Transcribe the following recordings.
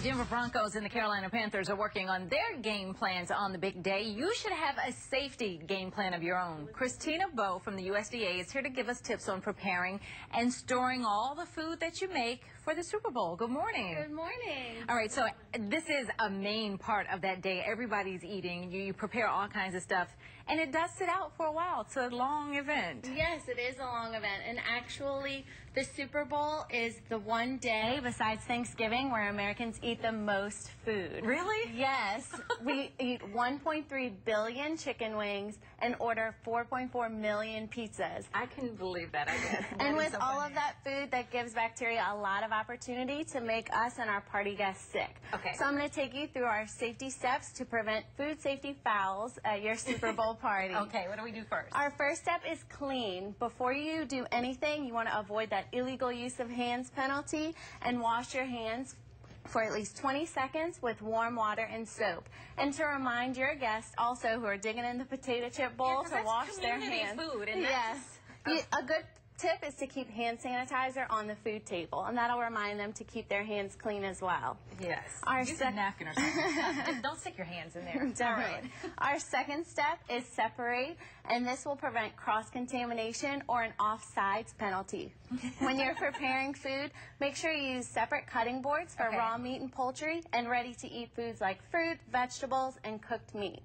the Denver Broncos and the Carolina Panthers are working on their game plans on the big day, you should have a safety game plan of your own. Christina Bowe from the USDA is here to give us tips on preparing and storing all the food that you make for the Super Bowl. Good morning. Good morning. All right, so this is a main part of that day. Everybody's eating. You prepare all kinds of stuff, and it does sit out for a while. It's a long event. Yes, it is a long event, and actually the Super Bowl is the one day besides Thanksgiving where Americans eat the most food. Really? Yes. We eat 1.3 billion chicken wings and order 4.4 million pizzas. I can believe that, I guess. And with all of that food, that gives bacteria a lot of opportunity to make us and our party guests sick. Okay. So I'm going to take you through our safety steps to prevent food safety fouls at your Super Bowl party. Okay, what do we do first? Our first step is clean. Before you do anything, you want to avoid that illegal use of hands penalty and wash your hands for at least 20 seconds with warm water and soap. And to remind your guests also who are digging in the potato chip bowl to wash their hands. Food, and yes. A good tip is to keep hand sanitizer on the food table, and that'll remind them to keep their hands clean as well. Yes. Use a napkin or something. Don't stick your hands in there. Definitely. Our second step is separate, and this will prevent cross-contamination or an offsides penalty. When you're preparing food, make sure you use separate cutting boards for raw meat and poultry and ready-to-eat foods like fruit, vegetables, and cooked meat.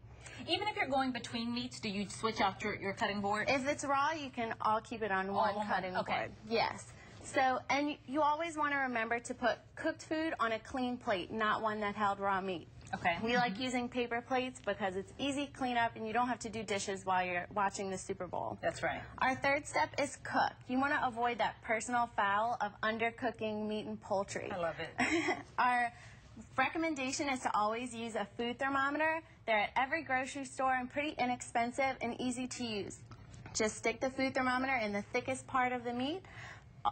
Even if you're going between meats, do you switch out your cutting board? If it's raw, you can all keep it on one cutting board. Yes. So, and you always want to remember to put cooked food on a clean plate, not one that held raw meat. Okay. We like using paper plates because it's easy cleanup and you don't have to do dishes while you're watching the Super Bowl. That's right. Our third step is cook. You want to avoid that personal foul of undercooking meat and poultry. I love it. Our recommendation is to always use a food thermometer. They're at every grocery store and pretty inexpensive and easy to use. Just stick the food thermometer in the thickest part of the meat.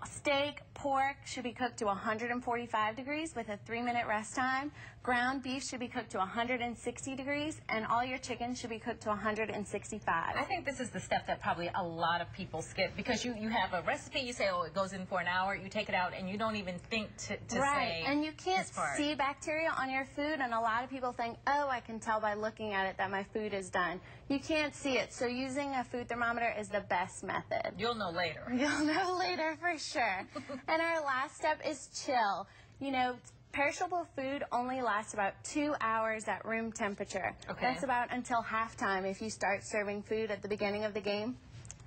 Steak, pork should be cooked to 145 degrees with a 3-minute rest time. Ground beef should be cooked to 160 degrees, and all your chicken should be cooked to 165. I think this is the step that probably a lot of people skip, because you have a recipe, you say, oh, it goes in for an hour, you take it out, and you don't even think to say and you can't see bacteria on your food, and a lot of people think, oh, I can tell by looking at it that my food is done. You can't see it, so using a food thermometer is the best method. You'll know later. You'll know later for sure. And our last step is chill. You know, perishable food only lasts about 2 hours at room temperature. Okay. That's about until halftime if you start serving food at the beginning of the game.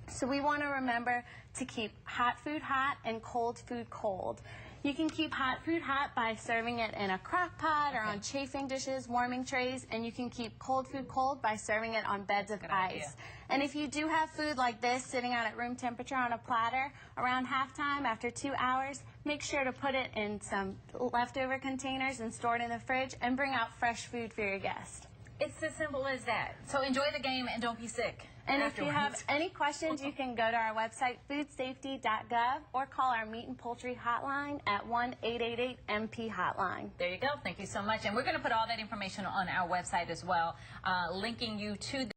So we want to remember to keep hot food hot and cold food cold. You can keep hot food hot by serving it in a crock pot or on chafing dishes, warming trays, and you can keep cold food cold by serving it on beds of ice. And if you do have food like this sitting out at room temperature on a platter around halftime after 2 hours, make sure to put it in some leftover containers and store it in the fridge and bring out fresh food for your guests. It's as simple as that. So enjoy the game and don't be sick. And if you have any questions, you can go to our website, foodsafety.gov, or call our meat and poultry hotline at 1-888-MP-HOTLINE. There you go. Thank you so much. And we're going to put all that information on our website as well, linking you to